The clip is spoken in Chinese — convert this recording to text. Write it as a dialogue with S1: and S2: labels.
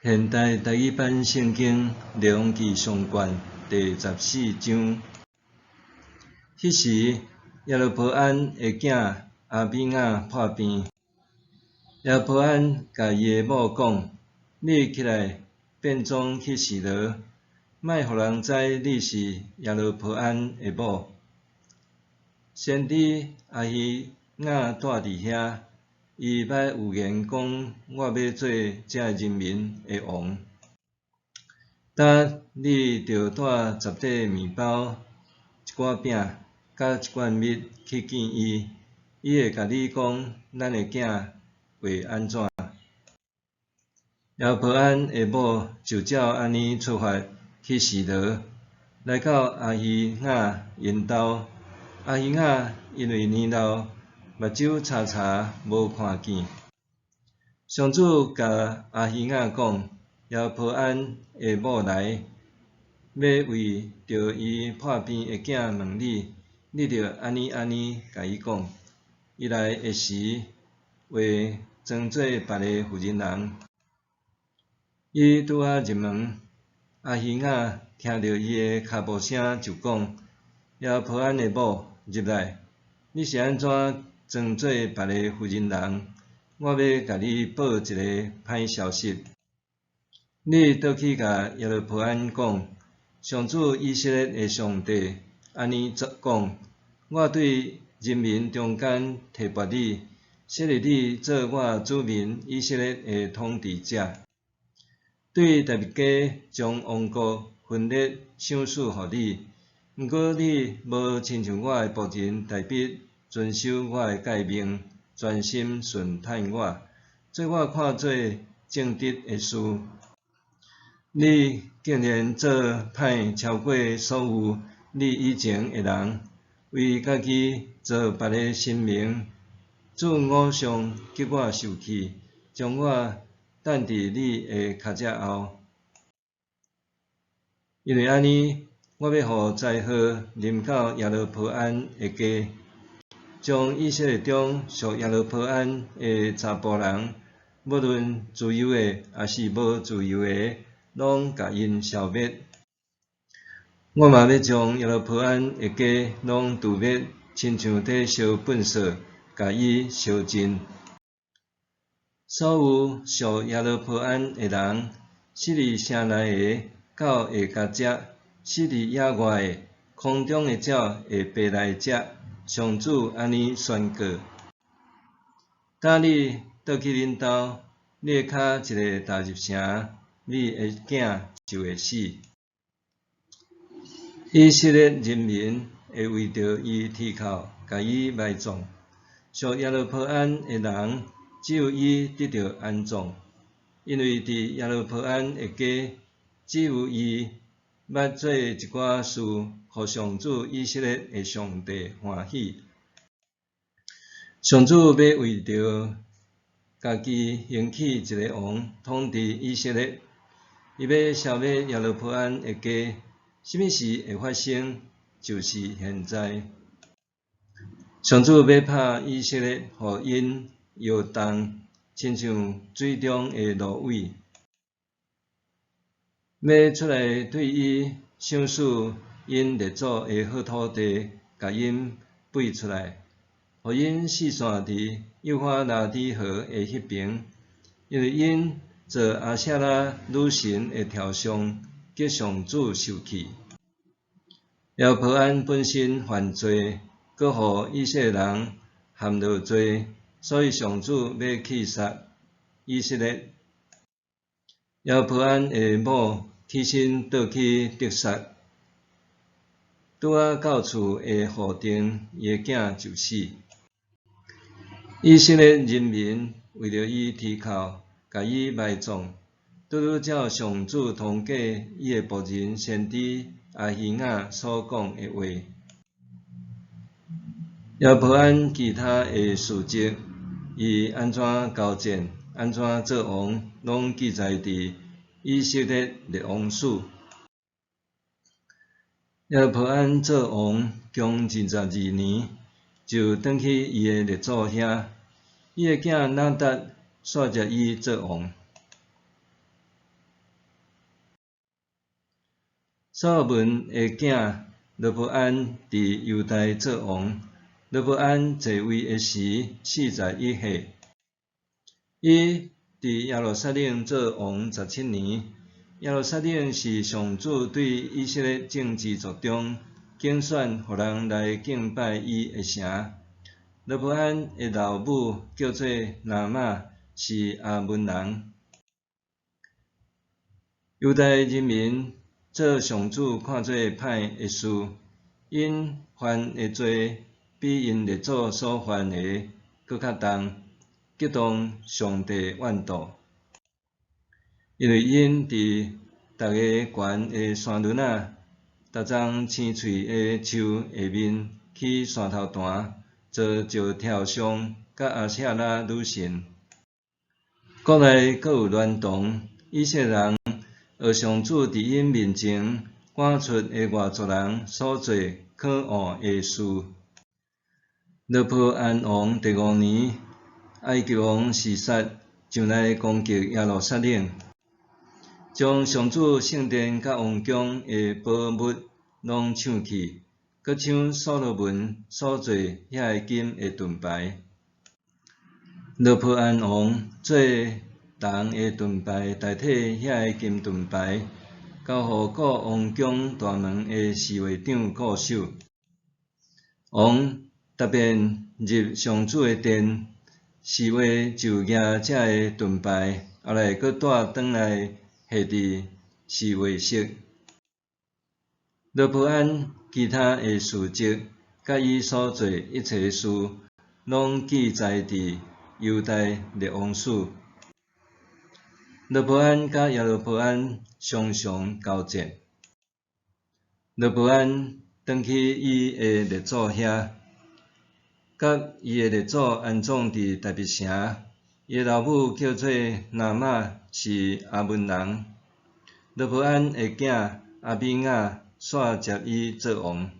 S1: 现代台语版圣经列王记上卷第14章。迄时，耶罗波安的囝阿比雅破病。耶罗波安甲伊的某讲：“你起来变装去示罗，莫互人知你是耶罗波安的某。先知阿希雅住伫遐。”伊捌有言讲，我要做这人民的王。呾你着带10块面包、一寡饼，甲一罐蜜去见伊，伊会甲你讲，咱的囝会安怎。耶波安的某就照安尼出发去示罗，来到阿希雅因兜。阿希雅因为年老，目睭查查无看见。上主甲阿希雅讲：“耶波安的某来，要为着伊破病的囝问你，你着安尼甲伊讲。伊来的时，会装做别个妇人人。”伊拄仔入门，阿希雅听着伊的脚步声，就讲：“耶波安的某，入来，你是安怎装做别个妇人人？我要甲你报一个歹消息。你倒去甲耶罗波安讲，上主以色列的上帝安尼讲：我对人民中间提拔你，设立你做我子民以色列的统治者。对大别家将王国分裂赏赐互你，毋过你无亲像我的仆人大必遵守我的诫命，专心顺趁我，做我看做正直的事。你竟然做歹超过所有你以前的人，为家己做别个神明，主偶像激我受气，将我等伫你的脚脊后。因为安尼，我要互灾祸临到耶罗波安的家，将以色列中属耶罗波安的查甫人，无论自由的还是无自由的，拢甲因消灭。我嘛要将耶罗波安的家拢除灭，亲像在烧粪扫，甲伊烧尽。所有属耶罗波安的人，死伫城内的狗会甲食，死伫野外的空中的鸟会爬来食。上主安尼宣告：呾你倒去恁兜，你的脚一个踏入城，你的囝就会死。以色列人民会为着伊啼哭，甲伊埋葬。属耶罗波安的人，只有伊得到安葬，因为伫耶罗波安的家，只有伊捌做一寡事，互上主以色列的上帝欢喜。上主要为着家己兴起一个王，统治以色列。伊要消灭耶罗波安的家，什么事会发生？就是现在。上主要拍以色列，互因摇动，亲像水中的芦苇。要出来对伊赏赐因列祖的好土地，甲因背出来，互因四散伫幼发拉底河的迄边，因为因做阿舍拉女神的雕像，激上主受气。耶罗波安本身犯罪，搁互以色列人陷落罪，所以上主要去杀以色列。耶罗波安的某起身倒去得杀，拄仔到厝会互定伊的囝就死。以色列人民为着伊啼哭，甲伊埋葬，拄拄照上主通过伊的仆人先知阿希雅所讲的话。耶罗波安其他的事迹，伊安怎交战，安怎做王，拢记载伫以色列列王史。耶罗波安做王共22年，就转去伊的列祖遐。伊的囝拿达煞接伊做王。所罗门的囝罗波安伫犹大做王。罗波安继位的时41岁，伊伫耶路撒冷做王17年。耶路撒冷是上主对以色列政治族中竞选，互人来敬拜伊的城。罗波安的老母叫做拿玛，是亚门人。犹大人民做上主看做歹的事，因犯的罪比因列祖所犯的搁较重，激动上帝怨妒。因为因伫逐个悬的山墩仔，逐丛青翠的树下面起山头弹，做石跳上甲阿舍拉女神。国内阁有乱动，以色列人学上主伫因面前赶出的外族人所做可恶的事。罗波安王第5年，埃及王示撒上来攻击耶路撒冷，将上主圣殿甲王宫的宝物拢抢去，阁抢所罗门所做遐个金的盾牌。罗波安王做铜的盾牌代替遐个金盾牌，交互顾王宫大门的侍卫长固守。王踏遍入上主的殿，侍卫就举这个盾牌，后来阁带转来下伫侍卫室。罗波安其他的事迹，甲伊所做一切事，拢记载伫犹大列王史。罗波安甲耶罗波安常常交战。罗波安转去伊的列祖遐，甲伊的列祖安葬伫大卫城。伊的老母叫做拿玛，是亚门人。罗波安的囝阿比雅煞接伊做王。